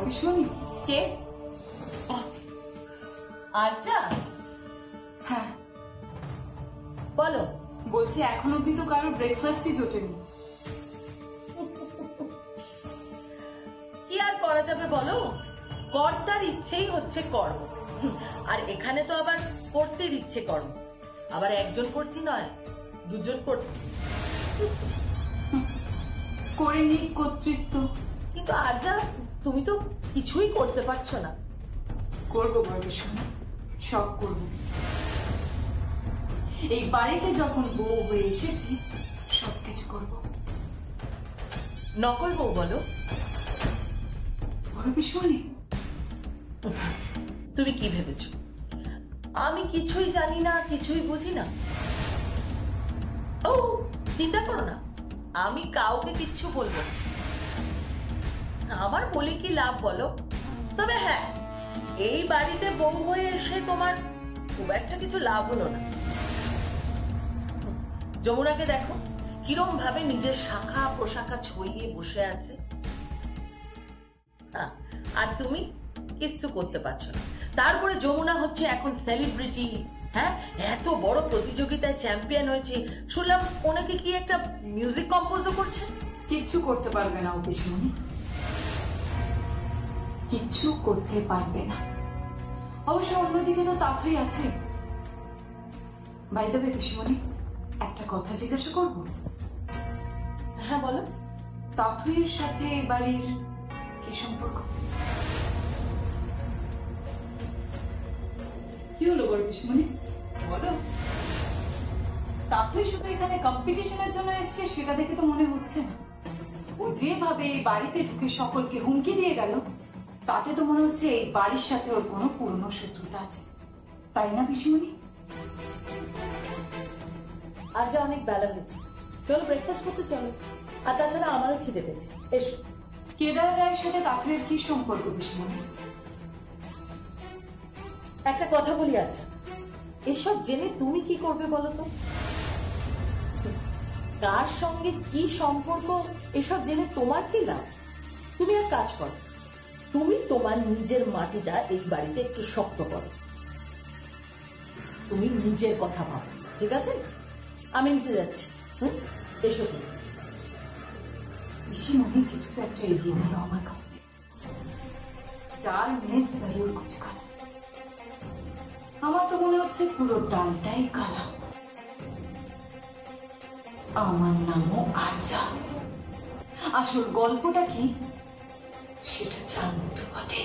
পিসমণি। কে? আচ্ছা, হ্যাঁ বলো। বলছি এখন অব্দি তো কারো ব্রেকফাস্টই জোটেনি। কি আর করা যাবে বলো, কর্তার ইচ্ছেই হচ্ছে কর্ম। আর এখানে তো আবার কর্তের ইচ্ছে কর্ম, আবার একজন কর্তী নয়, দুজন কর্তী। করে নিক কর্তৃত্ব। কিন্তু আজা, তুমি তো কিছুই করতে পারছো না। করবো পিসমণি, সব করবো। এই বাড়িতে যখন বউ হয়ে এসেছি সবকিছু করবো। নকল বউ বলো? পিসমণি, তুমি কি ভেবেছো আমি কিছুই জানি না, কিছুই বুঝি না? ও চিন্তা করো না, আমি কাউকে কিচ্ছু বলবো না। আমার বলে কি লাভ বলো? তবে হ্যাঁ, এই বাড়িতে বউ হয়ে এসে তোমার খুব একটা কিছু লাভ হলো না। যমুনাকে দেখো কিরম ভাবে নিজের শাখা প্রশাখা ছড়িয়ে বসে আছে, আর তুমি কিছু করতে পারছো না। তারপরে যমুনা হচ্ছে এখন সেলিব্রিটি, হ্যাঁ, এত বড় প্রতিযোগিতায় চ্যাম্পিয়ন হয়েছে, শুনলাম ওনাকে কি একটা মিউজিক কম্পোজও করছে। কিচ্ছু করতে পারবে না পিসমণি, কিচ্ছু করতে পারবে না। অবশ্য অন্যদিকে তো তাথই আছে। বাই দ্য ওয়ে পিসমণি, একটা কথা জিজ্ঞাসা করবো? হ্যাঁ বলো। তাথইয়ের সাথে এই বাড়ির কি সম্পর্ক? কি হলো বড় পিসমণি, বলো। তাথই শুধু এখানে কম্পিটিশনের জন্য এসছে সেটা দেখে তো মনে হচ্ছে না। ও যেভাবে এই বাড়িতে ঢুকে সকলকে হুমকি দিয়ে গেল, তাতে তো মনে হচ্ছে এই বাড়ির সাথে ওর কোনো পুরনো শত্রুতা আছে, তাই না পিসমণি? আজ অনেক বেলা হয়েছে, চলো ব্রেকফাস্ট করতে চলো। আর তাছাড়া আমারও খিদে পেয়েছে, এসো। কেদার রায়ের সাথে তাথইয়ের কি সম্পর্ক পিসমণি? একটা কথা বলি, আচ্ছা এসব জেনে তুমি কি করবে বলো তো? কার সঙ্গে কি সম্পর্ক এসব জেনে তোমার কি লাভ? তুমি এক কাজ করো, তুমি তোমার নিজের মাটিটা এই বাড়িতে একটু শক্ত করো। তুমি নিজের কথা ভাবো, ঠিক আছে? আমি নিচে যাচ্ছি, এসো তুমি। পিসমণি কিছু তো একটা এগিয়ে নিল আমার কাছ থেকে। ডাল মেয়ে জরুর কুছ খানা। আমার তো মনে হচ্ছে পুরো ডালটাই কালা। আমার নামও আজা। আসল গল্পটা কি সেটা জানবো তো বটে।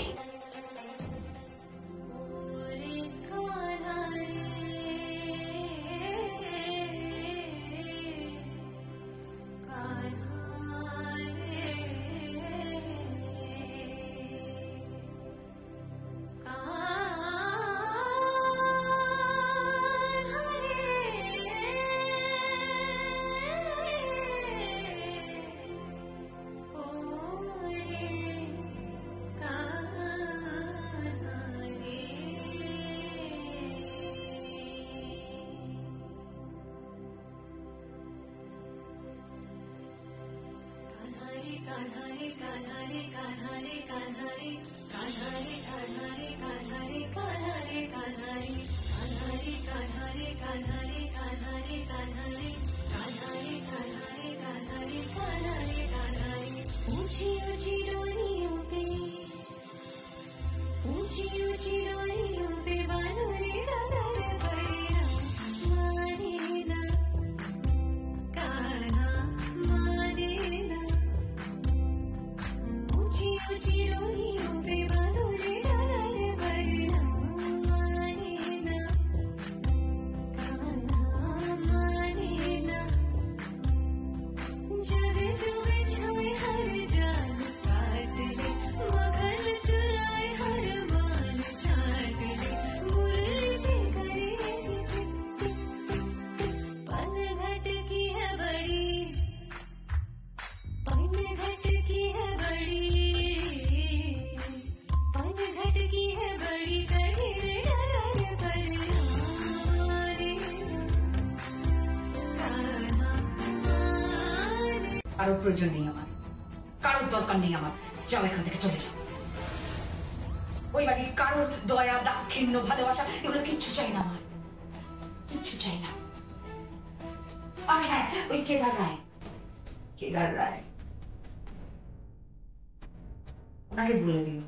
ऊंची ऊंची डोरियों पे, ऊंची ऊंची डोरियों पे बांधने डगर परिया मारे ना कान्हा मारे ना। ऊंची ऊंची डोरियों पे बांधने डगर परिया मारे ना कान्हा मारे ना। जग जो बिछाए हर जान काट ले, मगन चुराए हर बाल छाट ले। मुरली से करे ऐसे टिक टिक टिक टिक। पनघट की है बड़ी, पनघट की है बड़ी, पनघट की है बड़ी कठिन डगर पर मारे ना कान्हा मारे। কারোর প্রয়োজন নেই আমার, কারোর দরকার নেই আমার। যাও এখান থেকে, চলে যাও। ওই বাড়ির কারোর দয়া, দাক্ষিণ্য, ভালোবাসা এগুলো কিচ্ছু চাই না আমার, কিচ্ছু চাই না। আর হ্যাঁ, ওই কেদার রায় ওনাকে বলে দিও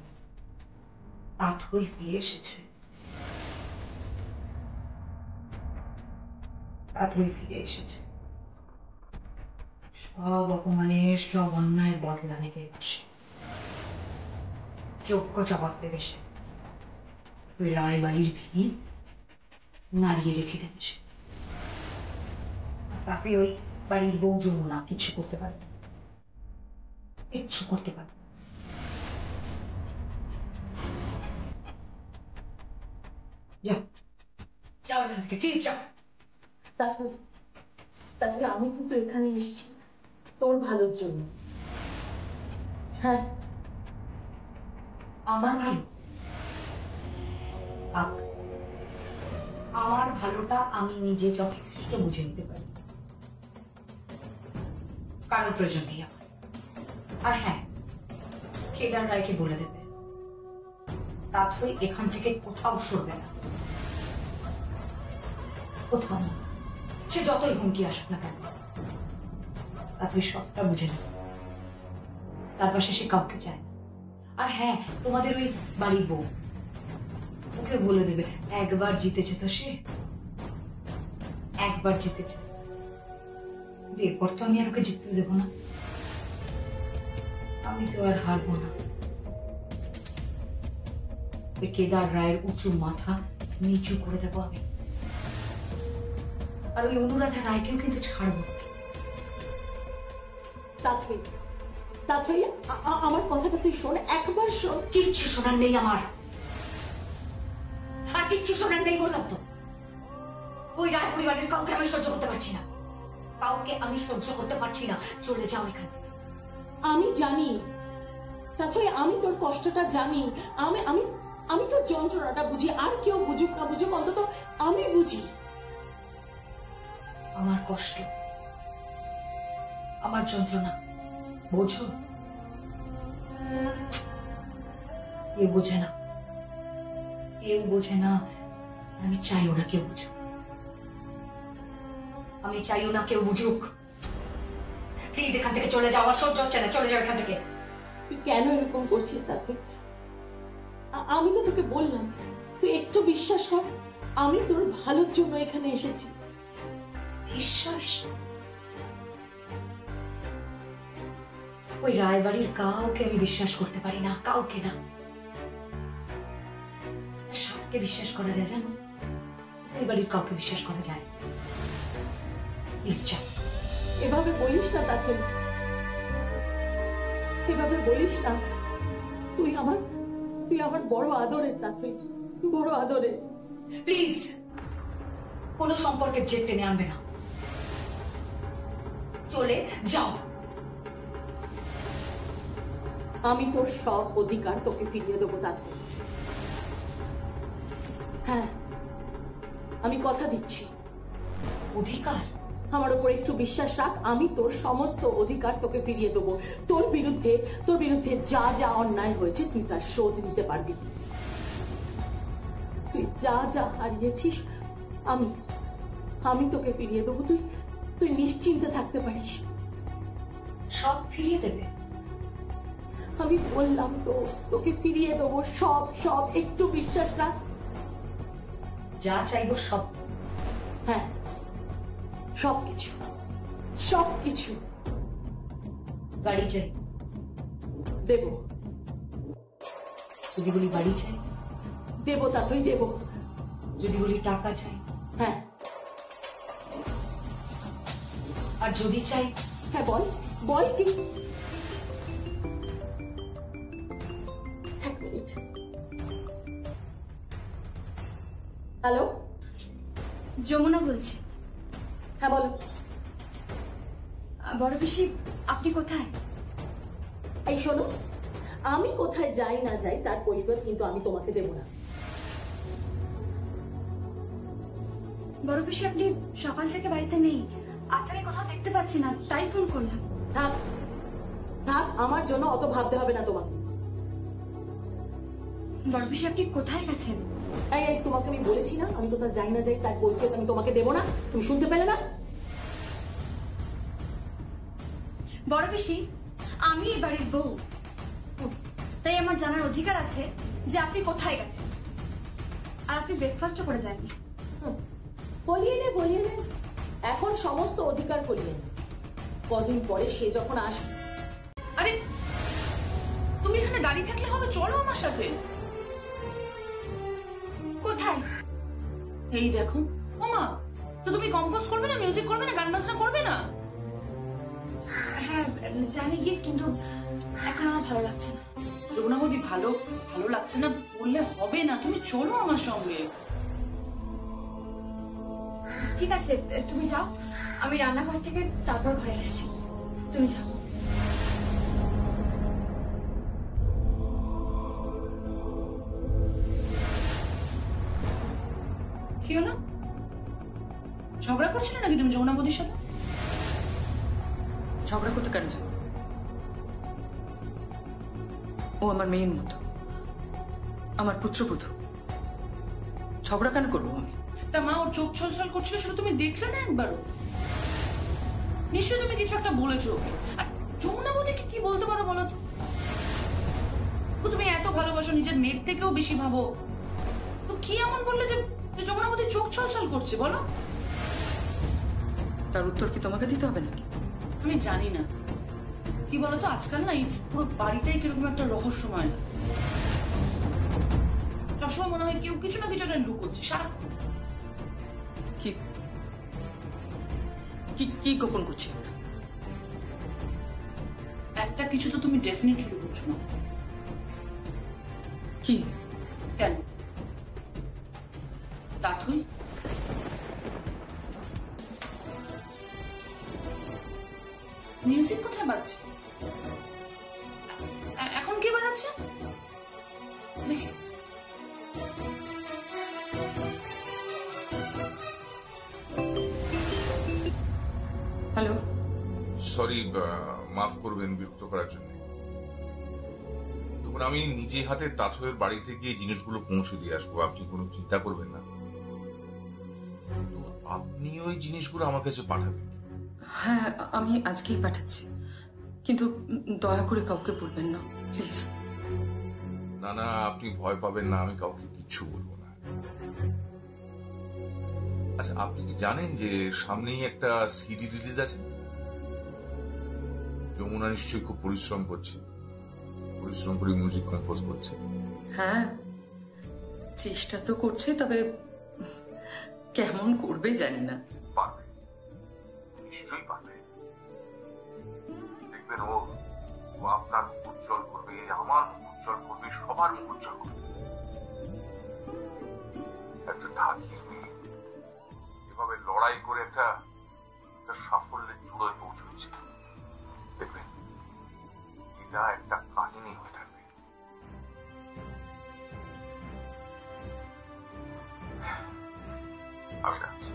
পাথর ফিরে এসেছে, পাথর ফিরে এসেছে। সব অপমানের, সব অন্যায়ের বদলা নেবে বসে, যোগ্য জবাব দেবে সে। ওই রায় বাড়ির ভিড় নাড়িয়ে রেখে দেবে সে। তাকে ওই বাড়ির বউ যমুনা কিচ্ছু করতে পারবে, কিচ্ছু করতে পারবে। যাও যাও এখান থেকে, প্লিজ যাও। তাহলে আমি কিন্তু এখানে এসেছি তোর ভালোর জন্য। হ্যাঁ, আমার ভালো, আমার ভালোটা আমি নিজে যথেষ্ট বুঝে নিতে পারি, কারোর প্রয়োজন নেই আমার। আর হ্যাঁ, কেদার রায়কে বলে দেবে তাথই এখান থেকে কোথাও সরবে না, কোথাও না। সে যতই হুমকি আসুক না কেন, তাথই সবটা বুঝে নেবে। তার পাশে সে কাউকে চায় না। আর হ্যাঁ, তোমাদের ওই বাড়ির বউ, ওকে বলে দেবে একবার জিতেছে তো সে, একবার জিতেছে, এরপর তো আমি আর ওকে জিততে দেবো না। আমি তো আর হারবো না। ওই কেদার রায়ের উঁচু মাথা নিচু করে দেবো আমি। আর ওই অনুরাধা রায়কেও কিন্তু ছাড়বো না। আমার কথাটা তুই শোন, একবার শোন। কিচ্ছু শোনার নেই আমার, আর কিচ্ছু শোনার নেই বললাম তো। ওই রায় পরিবারের কাউকে আমি সহ্য করতে পারছি না, কাউকে আমি সহ্য করতে পারছি না। চলে যাও এখান থেকে। আমি জানি তাথই, আমি তোর কষ্টটা জানি, আমি আমি আমি তোর যন্ত্রণাটা বুঝি। আর কেউ বুঝুক না বুঝুক, অন্তত আমি বুঝি। আমার কষ্ট, আমার যন্ত্রণা বোঝো? কেউ বোঝে না, কেউ বোঝে না। আমি চাইও না কেউ বুঝুক, আমি চাইও না কেউ বুঝুক। প্লিজ এখান থেকে চলে যাও, আমার সহ্য হচ্ছে না। চলে যাও এখান থেকে। তুই কেন এরকম করছিস তাথই? আমি তো তোকে বললাম, তুই একটু বিশ্বাস কর, আমি তোর ভালোর জন্য এখানে এসেছি। বিশ্বাস? ওই রায়বাড়ির কাউকে আমি বিশ্বাস করতে পারি না, কাউকে না। সবকে বিশ্বাস করা যায় জানো, ওই বাড়ির কাউকে বিশ্বাস করা যায়। প্লিজ যাও। এভাবে বলিস না তাথই, এভাবে বলিস না। তুই আমার বড় আদরের তাথই, বড় আদরের। প্লিজ কোনো সম্পর্কের জেদ টেনে আনবে না। চলে যাও। আমি তোর সব অধিকার তোকে ফিরিয়ে দেবো তাথই। হ্যাঁ, আমি কথা দিচ্ছি। অধিকার? আমার উপর একটু বিশ্বাস রাখ, আমি তোর সমস্ত অধিকার তোকে ফিরিয়ে দেবো। তোর বিরুদ্ধে যা যা অন্যায় হয়েছে তুই তার শোধ নিতে পারবি। তুই যা যা হারিয়েছিস আমি তোকে ফিরিয়ে দেবো। তুই নিশ্চিন্তে থাকতে পারিস। সব ফিরিয়ে দেবে? আমি বললাম তো, তোকে ফিরিয়ে দেবো সব সব। একটু বিশ্বাস রাখ। যা চাইবো সব। হ্যাঁ, সবকিছু, সবকিছু। গাড়ি চাই? দেব। যদি বলি বাড়ি চাই? দেব তাথই, দেব। যদি বলি টাকা চাই? হ্যাঁ। আর যদি চাই? হ্যাঁ, বল বল কি। এক মিনিট। হ্যালো, যমুনা বলছি। হ্যাঁ বলো। বড় পিসি, আপনি কোথায়? এই শোনো, আমি কোথায় যাই না যাই তার কৈফিয়ত কিন্তু আমি তোমাকে দেব না। বড় পিসি, আপনি সকাল থেকে বাড়িতে নেই, আপনাকে কোথাও দেখতে পাচ্ছি না, তাই ফোন করলাম। থাক থাক, আমার জন্য অত ভাবতে হবে না তোমাকে। বড় পিসি আপনি কোথায় গেছেন? এই এই তোমাকে আমি বলেছি না আমি কোথাও যাই না যাই, তার কৈফিয়ত আমি তোমাকে দেবো না, তুমি শুনতে পেলে না? বড় পিসি, আমি এই বাড়ির বউ, তাই আমার জানার অধিকার আছে যে আপনি কোথায় গেছেন। আর আপনি ব্রেকফাস্টও করে যাননি। বলিয়ে নে, এখন সমস্ত অধিকার ফলিয়ে নে। কদিন পরে সে যখন আসবে। আরে তুমি এখানে দাঁড়িয়ে থাকলে হবে, চলো আমার সাথে। কোথায়? এই দেখো। ওমা, তো তুমি কম্পোজ করবে না, মিউজিক করবে না, গান বাজনা করবে না? হ্যাঁ জানি গিফট, কিন্তু এখন আমার ভালো লাগছে না। যমুনা বৌদি, ভালো লাগছে না বললে হবে না, তুমি চলো আমার সঙ্গে। ঠিক আছে তুমি যাও, আমি রান্নাঘর থেকে তারপর ঘরে আসছি। তুমি যাও। কি হলো, ঝগড়া করছিলে নাকি তুমি যমুনা বৌদির সাথে? ঝগড়া করতে কেন যাবো? ও আমার মেয়ের মতো, আমার পুত্রবধূ। ঝগড়া কেন করবো আমি? তা মা ওর চোখ ছলছল করছিল, সেটা তুমি দেখলে না একবারও? নিশ্চয়ই তুমি কিছু একটা বলেছো। আর যমুনা বৌদিকে কি বলতে পারো বলো তো? তুমি এত ভালোবাসো, নিজের মেয়ের থেকেও বেশি ভাবো, তো কি এমন বললে যে যমুনা বৌদি চোখ ছলছল করছে বলো? তার উত্তর কি তোমাকে দিতে হবে নাকি? আমি জানি না, কি বলতো, আজকাল না এই পুরো বাড়িটাই কিরকম একটা রহস্যময় লাগে। সবসময় মনে হয় কেউ কিছু না কিছু একটা লুকোচ্ছে সারাক্ষণ। কি কি কি গোপন করছি? একটা কিছু তো তুমি ডেফিনেটলি লুকোচ্ছ না। কি? কেন তাথুই? মিউজিক কোথায় বাজছে? এখন কি বাজাচ্ছে দেখি। হ্যালো। সরি, মাফ করবেন বিরক্ত করার জন্য। তখন আমি নিজে হাতে তাথয়ের বাড়িতে গিয়ে জিনিসগুলো পৌঁছে দিয়ে আসবো, আপনি কোনো চিন্তা করবেন না। তো আপনি ওই জিনিসগুলো আমার কাছে পাঠাবেন? হ্যাঁ, আমি আজকেই পাঠাচ্ছি, কিন্তু দয়া করে কাউকে বলবেন না প্লিজ। না না, আপনি ভয় পাবেন না, আমি কাউকে কিচ্ছু বলবো না। আচ্ছা, আপনি কি জানেন যে সামনেই একটা সিডি রিলিজ আছে? যমুনা নিশ্চয়ই খুব পরিশ্রম করে মিউজিক কম্পোজ করছে। হ্যাঁ, চেষ্টা তো করছে, তবে কেমন করবে জানি না। পারবে, নিশ্চয়ই পারবে। দেখবেন ও আপনার মুখ উজ্জ্বল করবে, আমার মুখ উজ্জ্বল করবে, সবার মুখ উজ্জ্বল করবে। একটা ঢাকির মেয়ে এভাবে লড়াই করে একটা সাফল্যের চূড়ায় পৌঁছেছে। দেখবেন এটা একটা কাহিনী হয়ে থাকবে। আমি রাখছি।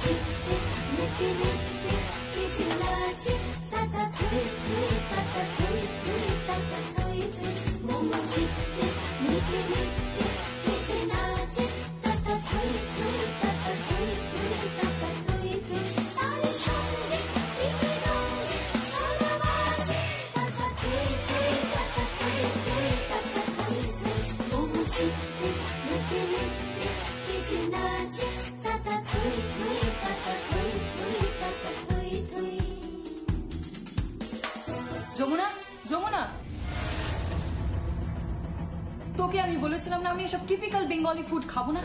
चित्ते नित्य नित्य किच नाचे ताता थोई थोई ताता थोई थोई ताता थोई थोई मोमो चित्ते नित्य नित्य किच नाचे ताता थोई थोई ताता थोई थोई ताता थोई थोई तारे संगे दिवे रंगे सोनाबाजे ताता थोई थोई ताता थोई थोई ताता थोई थोई मोमो चित्ते नित्य नित्य किच नाचे ताता थोई थोई যমুনা, যমুনা, তোকে আমি বলেছিলাম না আমি এসব টিপিক্যাল বেঙ্গলি ফুড খাবো না।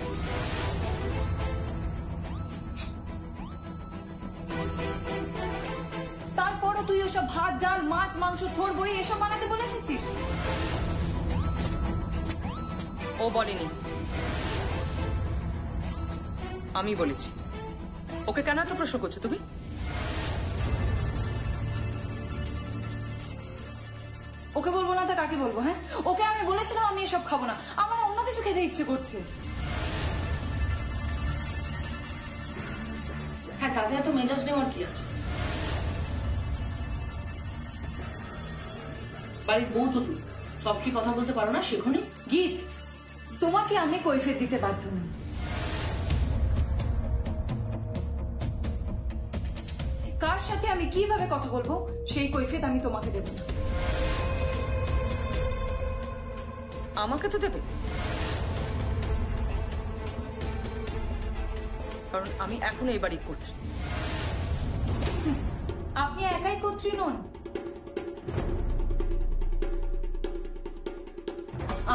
তারপরও তুই ওসব ভাত ডাল মাছ মাংস থোর বড়ি এসব বানাতে বলে এসেছিস। ও বলেনি, আমি বলেছি। ওকে কেন এত প্রশ্ন করছো তুমি? ওকে বলবো না তো কাকে বলবো? হ্যাঁ, ওকে আমি বলেছিলাম আমি এসব খাবো না, আমার অন্য কিছু খেতে ইচ্ছে করছে। তাতে এত মেজাজ নেওয়ার কি আছে? বাড়ির বউ তো তুমি, সফটলি কথা বলতে পারো না? শেখনি? গীত, তোমাকে আমি কৈফিয়ত দিতে বাধ্য নই। কার সাথে আমি কিভাবে কথা বলবো সেই কৈফিয়ত আমি তোমাকে দেব না। আমাকে তো দেবে, কারণ আমি এখন এই বাড়ি করছি। আপনি একাই কর্ত্রী নন,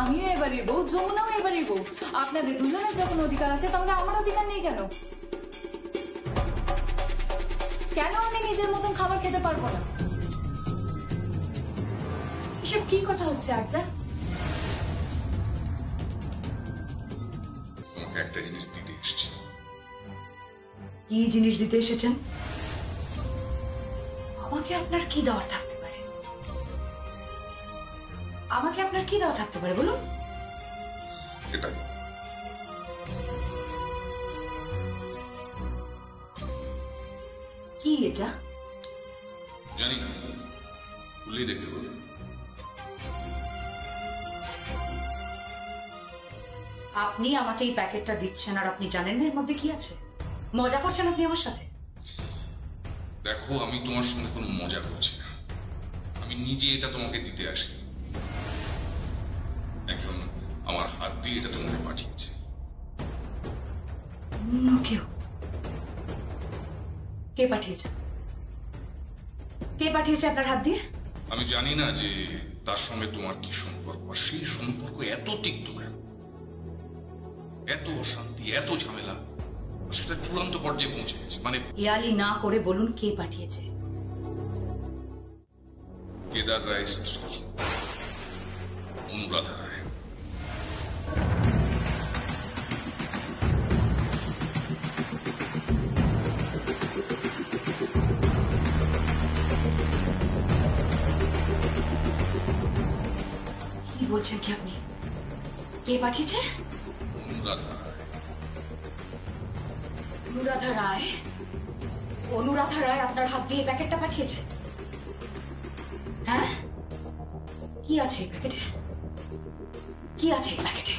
আমিও এবারের বউ, যমুনাও এবারের বউ। আপনাদের দুজনের যখন অধিকার আছে তাহলে আমার অধিকার নেই কেন? কেন আমি নিজের মতন খাবার খেতে পারবো না? এসব কি কথা হচ্ছে আর্যা? তোমাকে একটা জিনিস দিতে এসেছি। কি জিনিস দিতে এসেছেন? আমাকে আপনার কি দেওয়ার থাকতে পারে? আমাকে আপনার কি দেওয়া থাকতে পারে বলুন? এটা কি এটা? জানি না, খুললেই দেখতে পাবে। আপনি আমাকে এই প্যাকেটটা দিচ্ছেন আর আপনি জানেন না এর মধ্যে কি আছে? মজা করছেন আপনি আমার সাথে? দেখো, আমি তোমার সঙ্গে কোনো মজা করছি না। আমি নিজে এটা তোমাকে দিতে আসি। একজন আমার হাত দিয়ে এটা তোমাকে পাঠিয়েছে। অন্য কেউ? কে পাঠিয়েছে? কে পাঠিয়েছে আপনার হাত দিয়ে? আমি জানি না যে তার সঙ্গে তোমার কি সম্পর্ক, আর সেই সম্পর্ক এত তিক্ত কেন, এত অশান্তি, এত ঝামেলা, সেটা চূড়ান্ত পর্যায়ে পৌঁছে গেছে। মানে ইয়ালি না করে বলুন কে পাঠিয়েছে? কেদার রায়ের স্ত্রী অনুরাধা রায়। কি বলছেন কি আপনি? কে পাঠিয়েছে? অনুরাধা রায়। অনুরাধা রায়? অনুরাধা রায় আপনার হাত দিয়ে প্যাকেটটা পাঠিয়েছে? হ্যাঁ, কি আছে এই প্যাকেটে? কি আছে এই প্যাকেটে?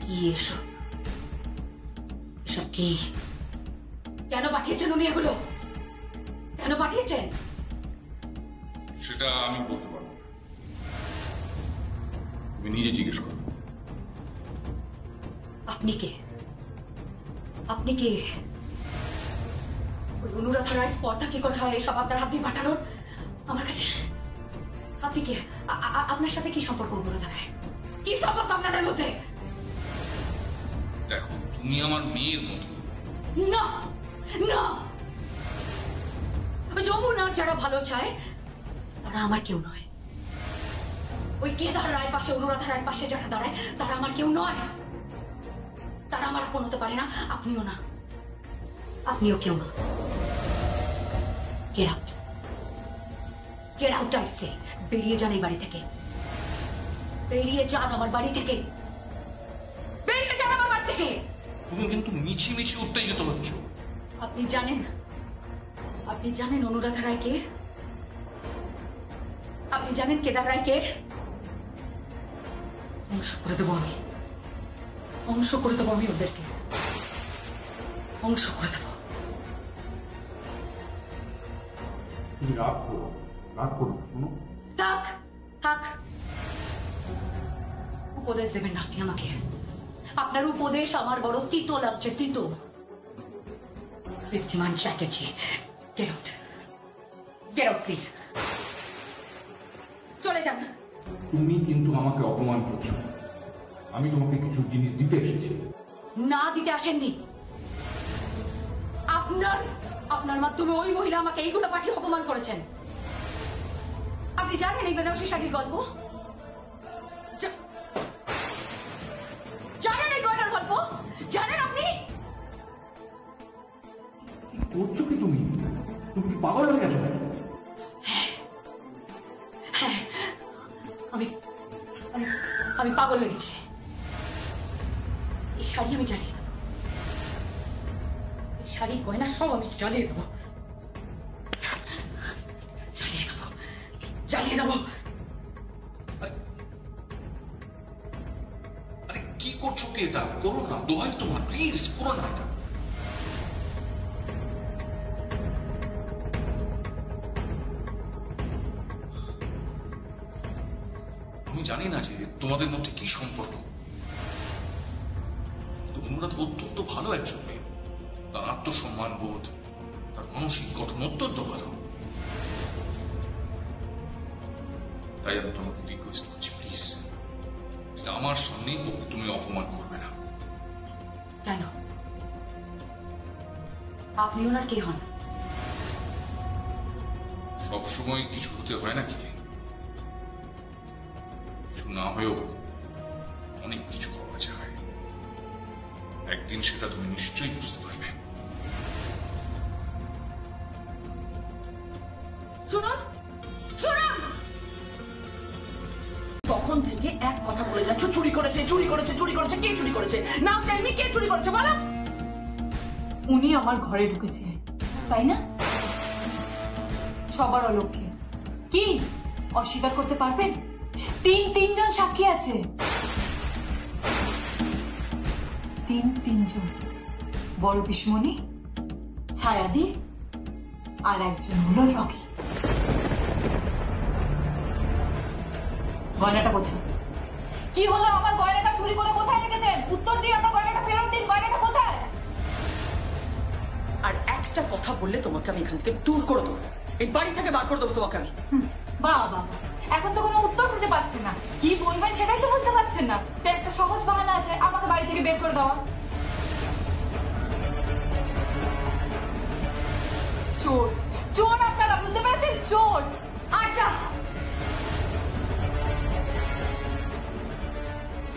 কি এসব? এসব কি? কেন পাঠিয়েছেন উনি এগুলো? কেন পাঠিয়েছেন? সেটা আমি বলতে পারবো না, তুমি নিজে জিজ্ঞেস করো। আপনি কে? আপনি কে? ওই অনুরাধা রায় স্পর্ধা কি করে হয় এসব আপনার হাত দিয়ে পাঠানোর আমার কাছে? আপনি কে? আপনার সাথে কি সম্পর্ক অনুরাধা রায়? কি সম্পর্ক আপনাদের মধ্যে? দেখো, তুমি আমার মেয়ের মতো। না না, যমুনার যারা ভালো চায় তারা আমার কেউ নয়। ওই কেদার রায়ের পাশে, অনুরাধা রায়ের পাশে যারা দাঁড়ায় তারা আমার কেউ নয়। তারা আমার আপন হতে পারে না, আপনিও না, আপনিও কেউ না। গেট আউট, গেট আউট আসছে। বেরিয়ে যান এই বাড়ি থেকে, বেরিয়ে যান আমার বাড়ি থেকে, বেরিয়ে যান আমার বাড়ি থেকে। তুমি কিন্তু মিছি মিছি উত্তেজিত হচ্ছ। আপনি জানেন, আপনি জানেন অনুরাধা রায় কে? আপনি জানেন কেদার রায় কে? ধ্বংস করে দেবো আমি, ধ্বংস করে দেবো আমি ওদেরকে, ধ্বংস করে দেবো। তুমি রাগ করো, রাগ করো, শোনো। থাক থাক, উপদেশ দেবেন না আপনি আমাকে। আপনার উপদেশ আমার বড় তিতো লাগছে, তিতো। Riddhiman Chatterjee, get out, get out please, চলে যান। তুমি কিন্তু আমাকে অপমান করছো। আমি তোমাকে কিছু জিনিস দিতে এসেছি। না দিতে আসেননি, আপনার মাধ্যমে ওই মহিলা আমাকে এইগুলো পাঠিয়ে অপমান করেছেন। আপনি জানেন এই বেনারসি শাড়ির গল্প? জানেন এই গয়নার গল্প? জানেন আপনি? করছো কি তুমি? তুমি কি পাগল হয়ে গেছো? হ্যাঁ, আমি পাগল হয়ে গেছি। এই শাড়ি আমি জ্বালিয়ে দেবো, এই শাড়ি গয়না সব আমি জ্বালিয়ে দেবো, জ্বালিয়ে দেবো। আরে কি করছো কি? এটা করো না, দোহাই তোমার, প্লিজ করো না এটা। আমি জানি না যে তোমাদের মধ্যে কি সম্পর্ক, অনুরাধা অত্যন্ত ভালো একজন মেয়ে। তার আত্মসম্মান বোধ, তার মানসিক গঠন অত্যন্ত ভালো। তাই আমি তোমাকে রিকোয়েস্ট করছি, প্লিজ আমার সামনে ওকে তুমি অপমান করবে না। কেন? আপনি ওনার কে হন? সবসময় কিছু হতে হয় নাকি? কিছু না হয়েও অনেক কিছু পাওয়া যায়। একদিন সেটা তুমি নিশ্চয়ই বুঝতে পারবে। শুনুন, শুনুন, তখন থেকে এক কথা বলে যাচ্ছ, চুরি করেছে, চুরি করেছে, চুরি করেছে। কে চুরি করেছে? নাও চাইনি, কে চুরি করেছে বলো? উনি আমার ঘরে ঢুকেছে, তাই না? সবার অলক্ষ্যে কি অস্বীকার করতে পারবেন? তিনজন সাক্ষী আছে, তিনজন। বড় পিসমণি, ছায়াদি, আর একজন হলো রকি। গয়নাটা কোথায়? কি হলো? আমার গয়নাটা চুরি করে কোথায় রেখেছেন? উত্তর দিয়ে আমার গয়নাটা ফেরত দিন। গয়নাটা কোথায়? আর একটা কথা বললে তোমাকে আমি এখান থেকে দূর করে দেবো, এই বাড়ি থেকে বার করে দেবো তোমাকে আমি। বাবা, এখন তো কোনো উত্তর খুঁজে পাচ্ছেন না, কি বলবেন সেটাই তো বলতে পারছেন না। তাই একটা সহজ বাহানা আছে, আমাকে বাড়ি থেকে বের করে দেওয়া। চোর, চোর আপনারা, বুঝতে পেরেছেন? চোর। আচ্ছা,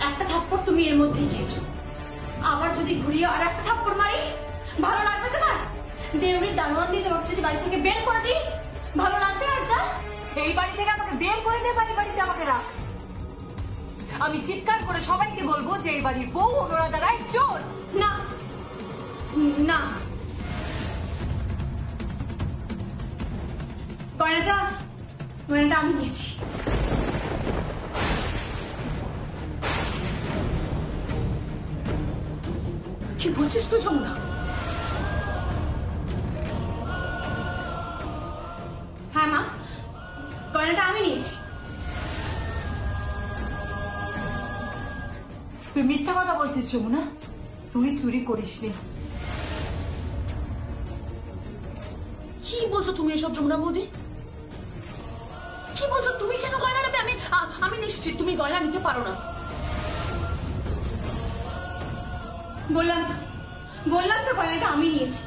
একটা থাপ্পড় তুমি এর মধ্যেই খেয়েছো, আবার যদি ঘুরিয়ে আর একটা থাপ্পড় মারি ভালো লাগবে তোমার? দেউরির দারোয়ান দিয়ে তোমাকে যদি বাড়ি থেকে বের করে দিই ভালো লাগবে? আর যা, এই বাড়ি থেকে আমাকে বের করে দিয়ে বাড়িতে আমাকে রাখ। আমি চিৎকার করে সবাইকে বলবো যে এই বাড়ির বউ অনুরাধা রায় চোর। না না, গয়নাটা আমি নিয়েছি। কি বলছিস তুই যমুনা? হ্যাঁ মা, গয়নাটা আমি নিয়েছি। তুই মিথ্যা কথা বলছিস যমুনা, তুই চুরি করিসনি। কি বলছো তুমি এসব যমুনা বৌদি? কি বলছো তুমি? কেন গয়না নেবে? আমি নিশ্চিত তুমি গয়না নিতে পারো না। বললাম তো গয়নাটা আমি নিয়েছি।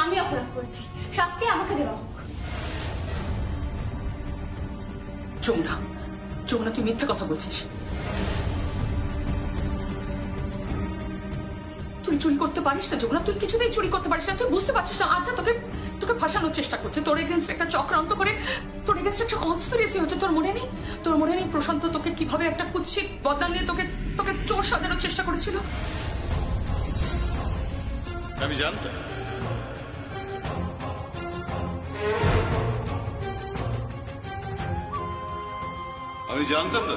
আমি অপরাধ করেছি, শাস্তি আমাকে দেওয়া হোক। যমুনা, যমুনা তুই মিথ্যা কথা বলছিস। তুই চুরি করতে পারিস না যমুনা, তুই কিছুতেই চুরি করতে পারিস না। তুই বুঝতে পারছিস না? আচ্ছা, তোকে ফাঁসানোর চেষ্টা করছে, তোর এগেনস্ট একটা চক্রান্ত করে, তোর এগেনস্ট একটা কনস্পিরেসি হচ্ছে। তোর মনে নেই প্রশান্ত তোকে কিভাবে একটা কুৎসিত বদনাম দিয়ে তোকে চোর সাজানোর চেষ্টা করেছিল? আমি জানতাম। আমি জানতাম না,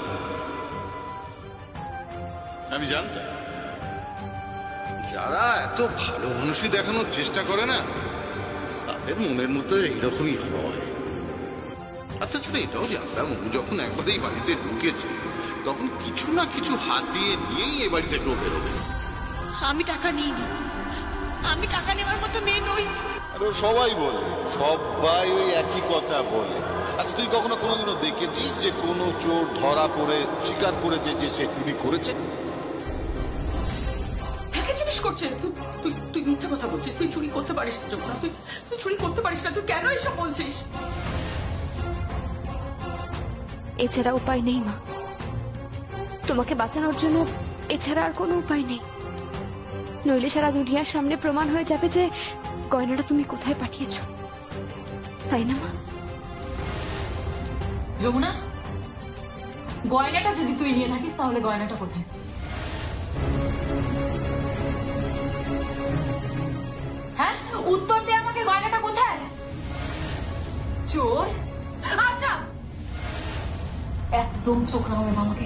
আমি জানতাম যারা এত ভালো মানুষই দেখানোর চেষ্টা করে না তাদের মনের মতো এইরকমই হয়। আচ্ছা ছেলে, এটাও জানতাম ও যখন একবার এই বাড়িতে ঢুকেছে তখন কিছু না কিছু হাতিয়ে নিয়েই এই বাড়ি থেকে বেরোবে। আমি টাকা নিইনি, আমি টাকা নেওয়ার মতো মেয়ে নই। আর সবাই বলে, সবাই ওই একই কথা বলে। আচ্ছা তুই কখনো কোনোদিনও দেখেছিস যে কোনো চোর ধরা পড়ে স্বীকার করেছে যে সে চুরি করেছে? তাকে জিজ্ঞেস করছে তুই তুই তুই মিথ্যা কথা বলছিস, তুই চুরি করতে পারিস না যখন, তুই তুই চুরি করতে পারিস না, তুই কেন এসব বলছিস? এছাড়া উপায় নেই মা, তোমাকে বাঁচানোর জন্য এছাড়া আর কোনো উপায় নেই। নইলে সারা দুনিয়ার সামনে প্রমাণ হয়ে যাবে যে গয়নাটা তুমি কোথায় পাঠিয়েছো, তাই না মা? যমুনা, গয়নাটা যদি তুই নিয়ে থাকিস তাহলে গয়নাটা কোথায়? হ্যাঁ, উত্তর দে আমাকে, গয়নাটা কোথায়? চোর? আচ্ছা, একদম চোখ রাঙাবে না আমাকে,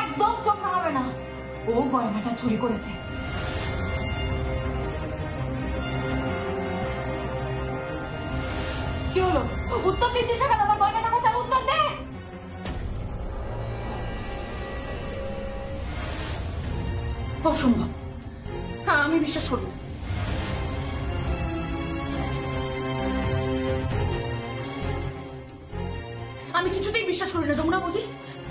একদম চোখ রাঙাবে না। ও গয়নাটা চুরি করেছে। কি হলো, উত্তর দিচ্ছিস না কেন? আমার গয়নাটা কোথায়? উত্তর দে। অসম্ভব, হ্যাঁ আমি বিশ্বাস করি না। আমি কিছুতেই বিশ্বাস করি না যমুনা বৌদি,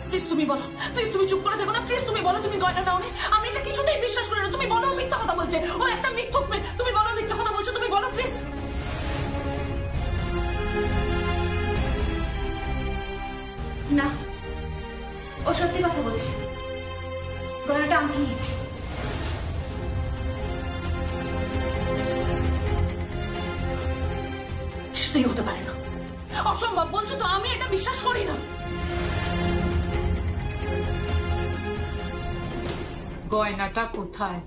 প্লিজ তুমি বলো, প্লিজ তুমি চুপ করে থেকো না, প্লিজ তুমি বলো তুমি গয়না দাওনি। আমি এটা কিছুতেই বিশ্বাস করি না, তুমি বলো মিথ্যা কথা বলছে, ও একটা মিথ্যুক মেয়ে, তুমি বলো মিথ্যা কথা বলছো, তুমি বলো প্লিজ। না, ও সত্যি কথা বলছে, গয়নাটা আমি নিয়েছি। কিছুতেই হতে পারে না, অসম্ভব বলছো তো, আমি এটা বিশ্বাস করি না। গয়নাটা কোথায়?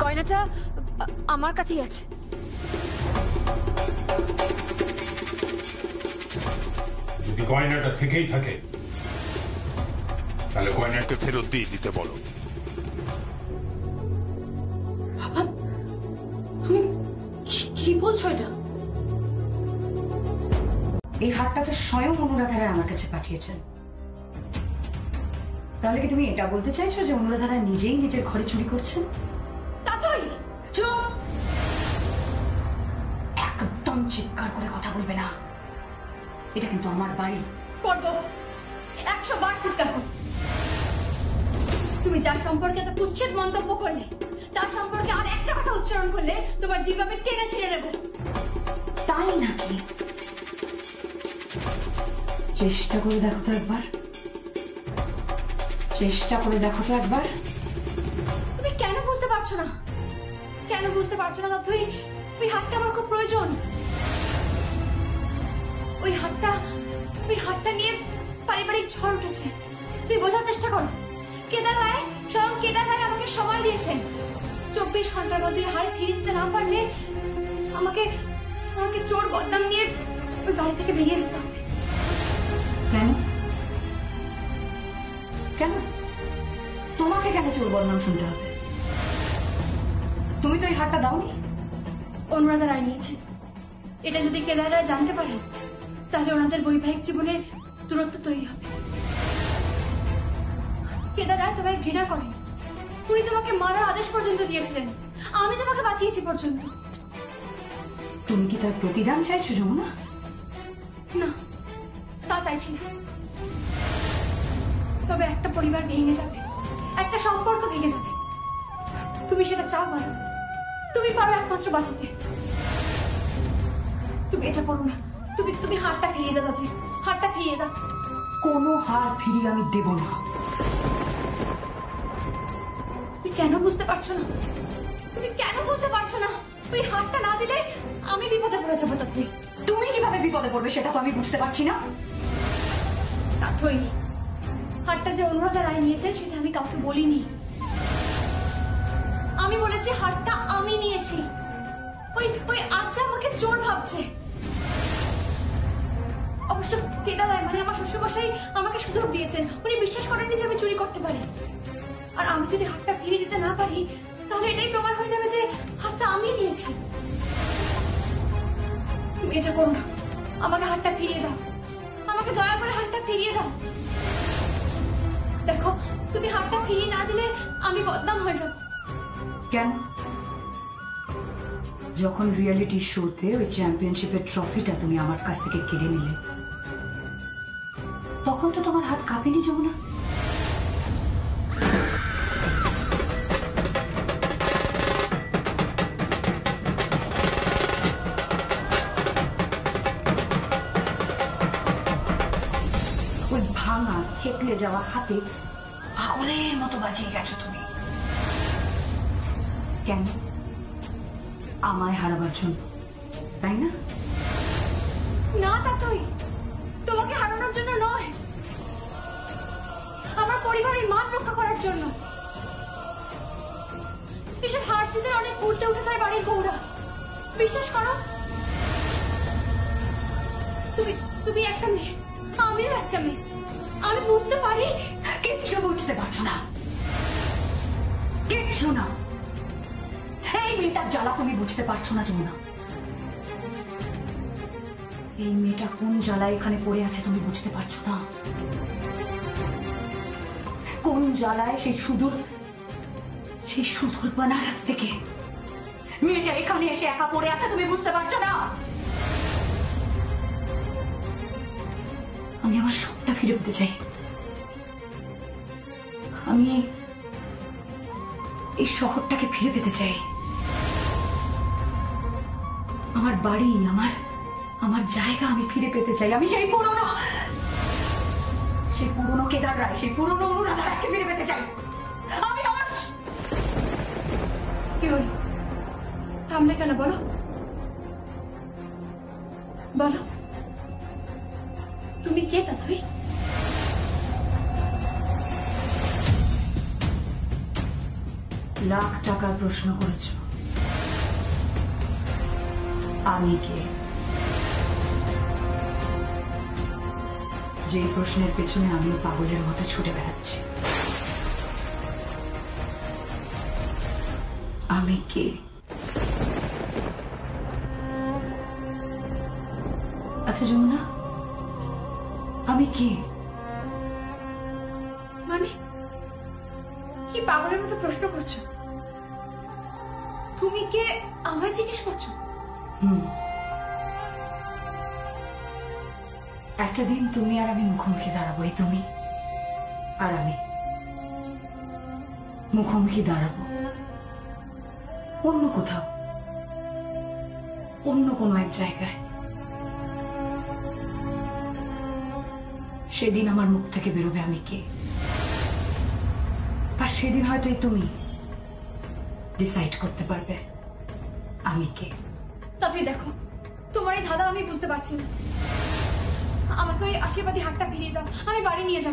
গয়নাটা আমার কাছেই আছে। যদি গয়নাটা থেকেই থাকে তাহলে গয়নাকে ফেরত দিয়ে দিতে বলো। তুমি কি বলছো এটা? এই হারটা তো স্বয়ং অনুরাধারা আমার কাছে পাঠিয়েছেন। তাহলে কি তুমি এটা বলতে চাইছো যে অনুরাধারা নিজেই নিজের ঘরে চুরি করছেন? চুপ! একদম চিৎকার করে কথা বলবে না, এটা কিন্তু আমার বাড়ি। করবো, 100 বার চিৎকার করবো। তুমি যার সম্পর্কে এত কুৎসিত মন্তব্য করলে, তার সম্পর্কে আর একটা কথা উচ্চারণ করলে তোমার জিভাবে টেনে ছিঁড়ে নেব। তাই নাকি? চেষ্টা করে দেখো তো একবার, চেষ্টা করে দেখো তো একবার। তুমি কেন বুঝতে পারছো না? কেন বুঝতে পারছো না? তুই ওই হাতটা আমার খুব প্রয়োজন। ওই হাতটা নিয়ে পারিবারিক ঝড় উঠেছে। তুই বোঝার চেষ্টা করো। স্বয়ং কেদার রায় আমাকে সময় দিয়েছেন। 24 ঘন্টার মধ্যে হার ফিরিয়ে দিতে না পারলে আমাকে চোর বদনাম নিয়ে ওই বাড়ি থেকে বেরিয়ে যেতে হবে। কেন কেন তোমাকে কেন চোর বদনাম শুনতে হবে? তুমি তো এই হারটা দাওনি। অনুরাধা রায় নিয়েছেন। এটা যদি কেদার রায় জানতে পারে তাহলে ওনাদের বৈবাহিক জীবনে দূরত্ব তৈরি হবে। কেদার রায় তোমায় ঘৃণা করেন। উনি তোমাকে মারার আদেশ পর্যন্ত দিয়েছিলেন। আমি তোমাকে বাঁচিয়েছি পর্যন্ত। তুমি কি তার প্রতিদান চাইছো যমুনা? না, তা চাইছি না। তবে একটা পরিবার ভেঙে যাবে, একটা সম্পর্ক ভেঙে যাবে। তুমি সেটা চাও বলো? তুমি পারো একমাত্র বাঁচাতে। তুমি এটা করো না। তুমি হারটা ফিরিয়ে দাও দাদি, হারটা ফিরিয়ে দাও। কোনো হার ফিরিয়ে আমি দেব না। তুমি কেন বুঝতে পারছো না? তুমি কেন বুঝতে পারছো না? ওই হারটা না দিলে আমি বিপদে পড়ে যাবো দাদি। তুমি কিভাবে বিপদে পড়বে সেটা তো আমি বুঝতে পারছি না। তাই হারটা যে অনুরাধা রায় নিয়েছেন সেটা আমি কাউকে বলিনি। আমি বলেছি হারটা আমি নিয়েছি। ওই আচ্ছা আমাকে চোর ভাবছে। অবশ্য কেদার রায় মানে আমার শ্বশুরমশাই আমাকে সুযোগ দিয়েছেন। উনি বিশ্বাস করেননি যে আমি চুরি করতে পারি। আর আমি যদি হাতটা ফিরিয়ে দিতে না পারি তাহলে এটাই প্রমাণ হয়ে যাবে যে হাতটা আমি নিয়েছি। তুমি এটা করো না, আমাকে হাতটা ফিরিয়ে দাও। আমাকে দয়া করে হাতটা ফিরিয়ে দাও। দেখো, তুমি হাতটা ফিরিয়ে না দিলে আমি বদনাম হয়ে যাব। কেন যখন রিয়েলিটি শোতে ওই চ্যাম্পিয়নশিপের ট্রফিটা তুমি আমার কাছ থেকে কেড়ে নিলে, তখন তো তোমার হাত কাঁপেনি যমুনা? ওই ভাঙা থেকলে যাওয়া হাতে পাগলের মতো বাজিয়ে গেছো তুমি। কেন? আমায় হারাবার জন্য, তাই না? না তাতই, তোমাকে হারানোর জন্য নয়, আমার পরিবারের মান রক্ষা করার জন্য। এসব হার জিতের অনেক ঘুরতে উঠে যায় বাড়ির বউরা, বিশ্বাস করো। তুমি একটা মেয়ে, আমিও একটা মেয়ে, আমি বুঝতে পারি। কিচ্ছু বুঝতে পারছো না, কিচ্ছু না। এই মেয়েটার জ্বালা তুমি বুঝতে পারছো না যমুনা। এই মেয়েটা কোন জ্বালায় এখানে পড়ে আছে তুমি বুঝতে পারছো না। কোন জ্বালায় সেই সুদূর বানারস থেকে মেয়েটা এখানে এসে একা পড়ে আছে তুমি বুঝতে পারছো না। আমি আমার সবটা ফিরে পেতে চাই। আমি এই শহরটাকে ফিরে পেতে চাই। আমার বাড়ি, আমার জায়গা আমি ফিরে পেতে চাই। আমি সেই পুরনো কেদার রায়, সেই পুরনো অনুরাধা রায়কে ফিরে পেতে চাই। আমি আমার কি হল? থামলে কেন? বলো বলো, তুমি কে তাতই? লাখ টাকার প্রশ্ন করেছ। আমি কে? যে প্রশ্নের পেছনে আমি পাগলের মতো ছুটে বেড়াচ্ছি। আমি কে? আচ্ছা যমুনা, আমি কে? মানে কি পাগলের মতো প্রশ্ন করছো? তুমি কে আমায় জিজ্ঞেস করছো? একটা দিন তুমি আর আমি মুখোমুখি দাঁড়াবো। এই তুমি আর আমি মুখোমুখি দাঁড়াবো অন্য কোথাও, অন্য কোনো এক জায়গায়। সেদিন আমার মুখ থেকে বেরোবে আমি কে, আর সেদিন হয়তো তুমি ডিসাইড করতে পারবে আমি কে। তবে দেখো, তোমার এই ধাঁধা আমি বুঝতে পারছি না। আমাকে ওই আশীর্বাদী হাটটা ফিরিয়ে দাও, আমি বাড়ি নিয়ে যাবো।